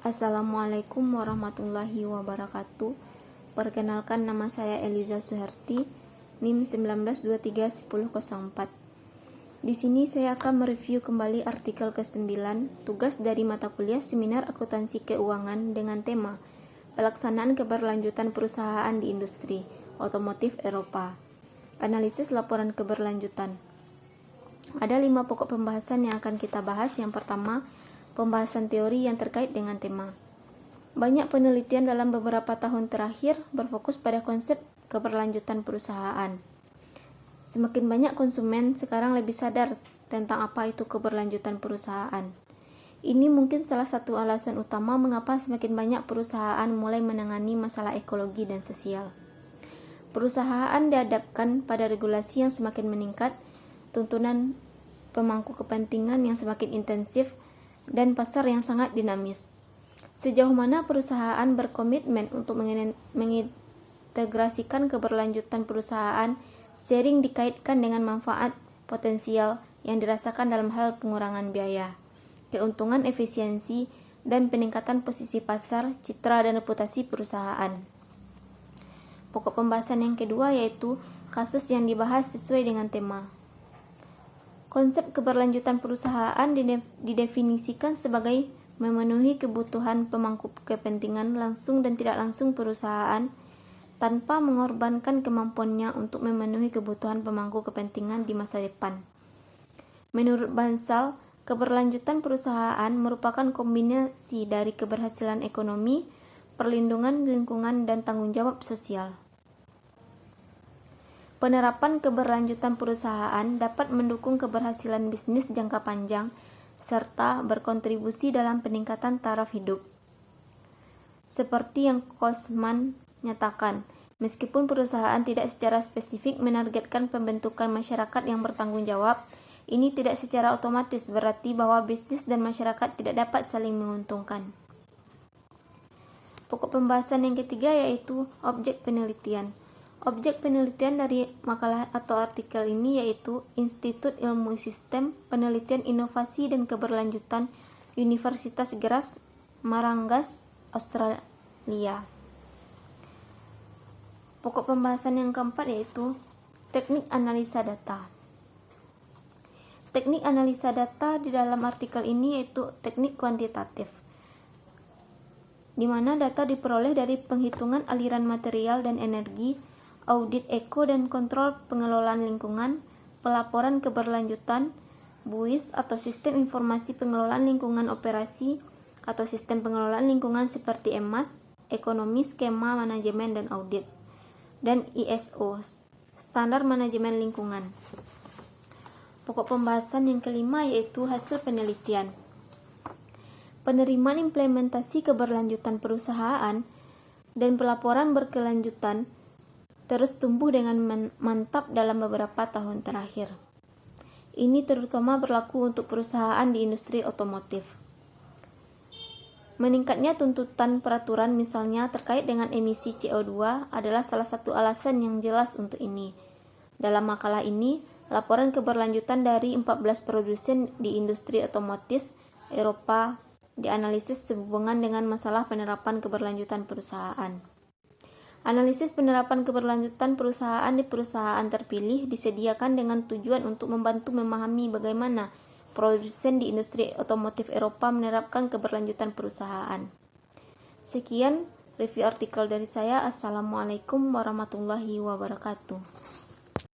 Assalamualaikum warahmatullahi wabarakatuh. Perkenalkan, nama saya Eliza Suherti, NIM 19231004. Di sini saya akan mereview kembali artikel ke-9, tugas dari mata kuliah Seminar Akuntansi Keuangan dengan tema Pelaksanaan Keberlanjutan Perusahaan di Industri Otomotif Eropa. Analisis laporan keberlanjutan. Ada 5 pokok pembahasan yang akan kita bahas. Yang pertama, pembahasan teori yang terkait dengan tema. Banyak penelitian dalam beberapa tahun terakhir berfokus pada konsep keberlanjutan perusahaan. Semakin banyak konsumen sekarang lebih sadar tentang apa itu keberlanjutan perusahaan. Ini mungkin salah satu alasan utama mengapa semakin banyak perusahaan mulai menangani masalah ekologi dan sosial. Perusahaan dihadapkan pada regulasi yang semakin meningkat, tuntunan pemangku kepentingan yang semakin intensif, dan pasar yang sangat dinamis. Sejauh mana perusahaan berkomitmen untuk mengintegrasikan keberlanjutan perusahaan sering dikaitkan dengan manfaat potensial yang dirasakan dalam hal pengurangan biaya, keuntungan efisiensi, dan peningkatan posisi pasar, citra, dan reputasi perusahaan. Pokok pembahasan yang kedua yaitu kasus yang dibahas sesuai dengan tema. Konsep keberlanjutan perusahaan didefinisikan sebagai memenuhi kebutuhan pemangku kepentingan langsung dan tidak langsung perusahaan tanpa mengorbankan kemampuannya untuk memenuhi kebutuhan pemangku kepentingan di masa depan. Menurut Bansal, keberlanjutan perusahaan merupakan kombinasi dari keberhasilan ekonomi, perlindungan lingkungan, dan tanggung jawab sosial. Penerapan keberlanjutan perusahaan dapat mendukung keberhasilan bisnis jangka panjang serta berkontribusi dalam peningkatan taraf hidup. Seperti yang Kosman nyatakan, meskipun perusahaan tidak secara spesifik menargetkan pembentukan masyarakat yang bertanggung jawab, ini tidak secara otomatis berarti bahwa bisnis dan masyarakat tidak dapat saling menguntungkan. Pokok pembahasan yang ketiga yaitu objek penelitian. Objek penelitian dari makalah atau artikel ini yaitu Institut Ilmu Sistem Penelitian Inovasi dan Keberlanjutan Universitas Gras, Marangas, Australia. Pokok pembahasan yang keempat yaitu teknik analisa data. Teknik analisa data di dalam artikel ini yaitu teknik kuantitatif, di mana data diperoleh dari penghitungan aliran material dan energi, audit eko dan kontrol pengelolaan lingkungan, pelaporan keberlanjutan, BUIS atau Sistem Informasi Pengelolaan Lingkungan Operasi atau Sistem Pengelolaan Lingkungan seperti EMAS, Ekonomi Skema Manajemen dan Audit, dan ISO, Standar Manajemen Lingkungan. Pokok pembahasan yang kelima yaitu hasil penelitian. Penerimaan implementasi keberlanjutan perusahaan dan pelaporan berkelanjutan terus tumbuh dengan mantap dalam beberapa tahun terakhir. Ini terutama berlaku untuk perusahaan di industri otomotif. Meningkatnya tuntutan peraturan misalnya terkait dengan emisi CO2 adalah salah satu alasan yang jelas untuk ini. Dalam makalah ini, laporan keberlanjutan dari 14 produsen di industri otomotif Eropa dianalisis sehubungan dengan masalah penerapan keberlanjutan perusahaan. Analisis penerapan keberlanjutan perusahaan di perusahaan terpilih disediakan dengan tujuan untuk membantu memahami bagaimana produsen di industri otomotif Eropa menerapkan keberlanjutan perusahaan. Sekian review artikel dari saya. Assalamualaikum warahmatullahi wabarakatuh.